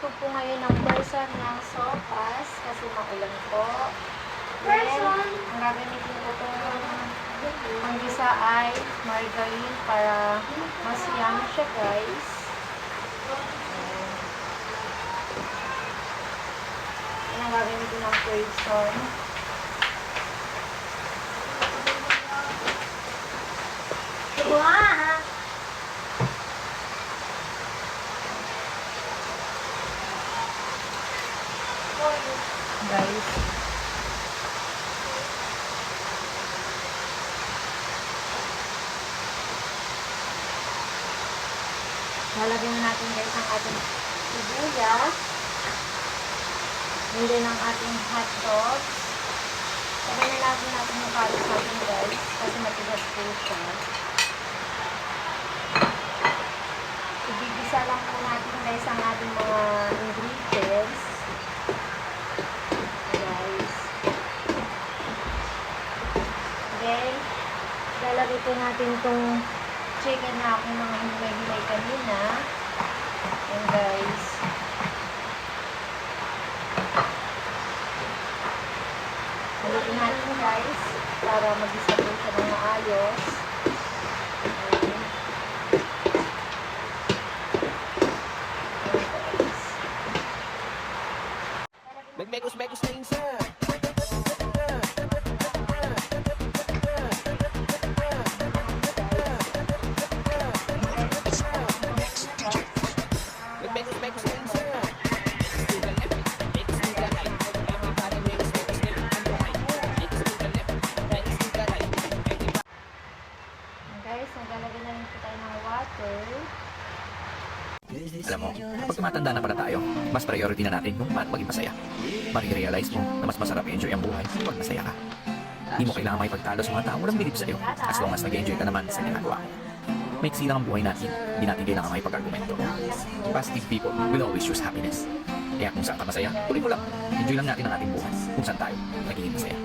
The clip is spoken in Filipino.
Magluluto po ngayon ng person ng sopas kasi maulan po. Then, ang gagamitin ko po panggisa ay margarine para mas yummy siya, guys. Yan ang gagamitin ng person. Wow! Guys, lalagyan na natin guys ang ating sibuyas, and then ang ating hot dogs. Sabay na natin yung kalis natin guys kasi matigas po siya. Ibigisa lang po natin guys ang ating mga ingredients. Then, lalagay po natin itong chicken na aking mga hinimay-himay kanina. And guys, halutin natin guys para mag-isa po siya ng maayos. Megos na insa. Guys, naglalagay na rin po tayo ng water. Alam mo, pag tumatanda na pala tayo, mas priority na natin kung paano maging masaya. Marirealize mo na mas masarap i-enjoy ang buhay pag masaya ka. Hindi mo kailangan makipagtalo sa mga taong walang bilib sa'yo as long as nag-enjoy ka naman sa ginagawa mo. Maiksi lang ang buhay natin, hindi natin kailangan makipag-argumento. Positive people will always choose happiness. Kaya kung saan ka masaya, tuloy mo lang. Enjoy lang natin ang ating buhay kung saan tayo nagiging masaya.